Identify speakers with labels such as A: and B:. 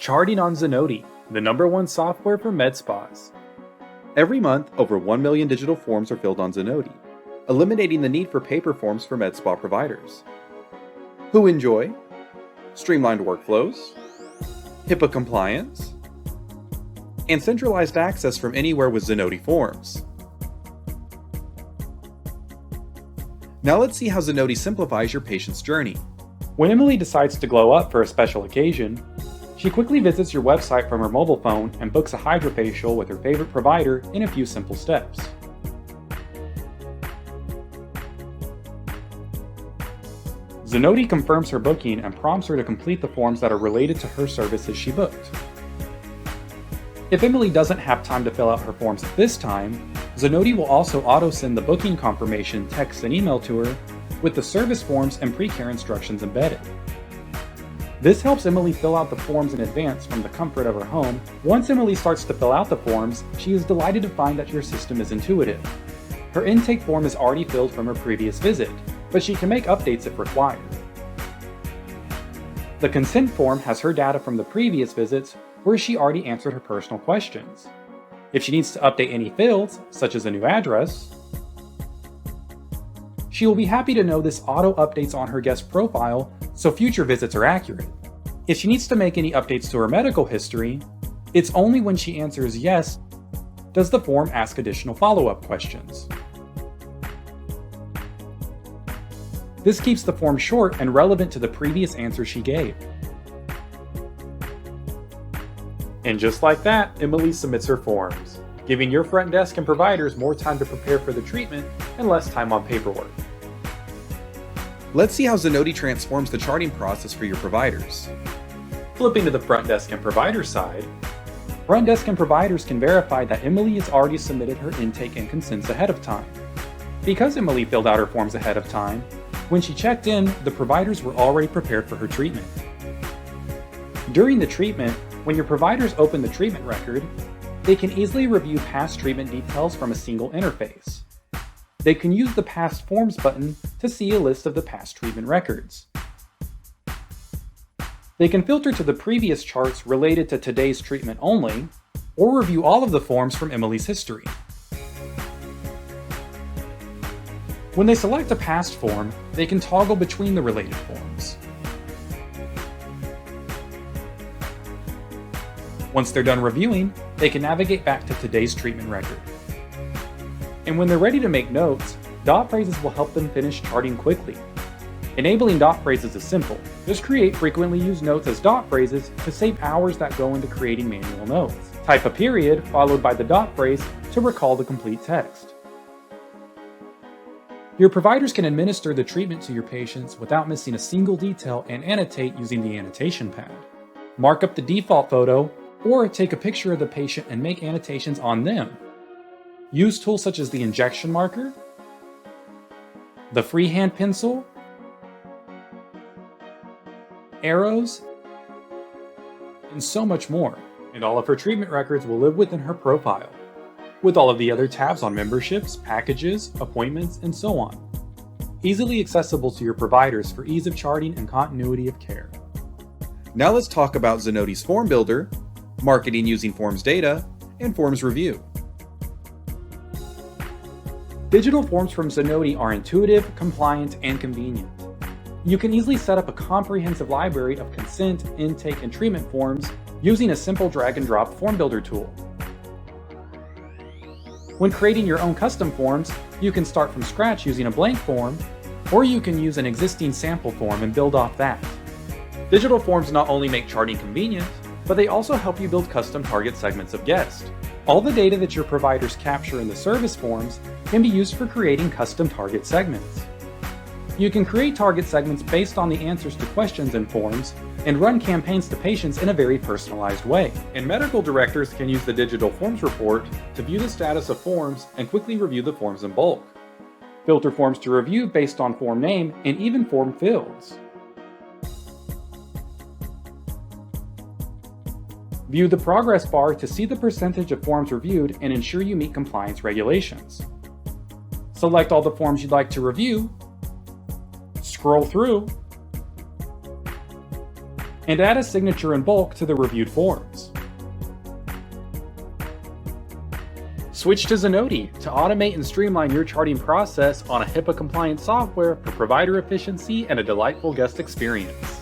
A: Charting on Zenoti, the #1 software for med spas.
B: Every month, over 1 million digital forms are filled on Zenoti, eliminating the need for paper forms for med spa providers. Who enjoy streamlined workflows, HIPAA compliance, and centralized access from anywhere with Zenoti Forms. Now let's see how Zenoti simplifies your patient's journey.
A: When Emily decides to glow up for a special occasion, she quickly visits your website from her mobile phone and books a hydrofacial with her favorite provider in a few simple steps. Zenoti confirms her booking and prompts her to complete the forms that are related to her services she booked. If Emily doesn't have time to fill out her forms at this time, Zenoti will also auto-send the booking confirmation text and email to her with the service forms and pre-care instructions embedded. This helps Emily fill out the forms in advance from the comfort of her home. Once Emily starts to fill out the forms, she is delighted to find that your system is intuitive. Her intake form is already filled from her previous visit, but she can make updates if required. The consent form has her data from the previous visits where she already answered her personal questions. If she needs to update any fields, such as a new address, she will be happy to know this auto updates on her guest profile so future visits are accurate. If she needs to make any updates to her medical history, it's only when she answers yes does the form ask additional follow-up questions. This keeps the form short and relevant to the previous answer she gave. And just like that, Emily submits her forms, giving your front desk and providers more time to prepare for the treatment and less time on paperwork.
B: Let's see how Zenoti transforms the charting process for your providers.
A: Flipping to the front desk and provider side, front desk and providers can verify that Emily has already submitted her intake and consents ahead of time. Because Emily filled out her forms ahead of time, when she checked in, the providers were already prepared for her treatment. During the treatment, when your providers open the treatment record, they can easily review past treatment details from a single interface. They can use the Past Forms button to see a list of the past treatment records. They can filter to the previous charts related to today's treatment only, or review all of the forms from Emily's history. When they select a past form, they can toggle between the related forms. Once they're done reviewing, they can navigate back to today's treatment record. And when they're ready to make notes, dot phrases will help them finish charting quickly. Enabling dot phrases is simple. Just create frequently used notes as dot phrases to save hours that go into creating manual notes. Type a period followed by the dot phrase to recall the complete text. Your providers can administer the treatment to your patients without missing a single detail and annotate using the annotation pad. Mark up the default photo or take a picture of the patient and make annotations on them. Use tools such as the injection marker, the freehand pencil, arrows, and so much more. And all of her treatment records will live within her profile, with all of the other tabs on memberships, packages, appointments, and so on. Easily accessible to your providers for ease of charting and continuity of care.
B: Now let's talk about Zenoti's Form Builder, marketing using forms data, and forms review.
A: Digital forms from Zenoti are intuitive, compliant, and convenient. You can easily set up a comprehensive library of consent, intake, and treatment forms using a simple drag-and-drop form builder tool. When creating your own custom forms, you can start from scratch using a blank form, or you can use an existing sample form and build off that. Digital forms not only make charting convenient, but they also help you build custom target segments of guests. All the data that your providers capture in the service forms can be used for creating custom target segments. You can create target segments based on the answers to questions in forms and run campaigns to patients in a very personalized way. And medical directors can use the digital forms report to view the status of forms and quickly review the forms in bulk. Filter forms to review based on form name and even form fields. View the progress bar to see the percentage of forms reviewed and ensure you meet compliance regulations. Select all the forms you'd like to review, scroll through, and add a signature in bulk to the reviewed forms. Switch to Zenoti to automate and streamline your charting process on a HIPAA-compliant software for provider efficiency and a delightful guest experience.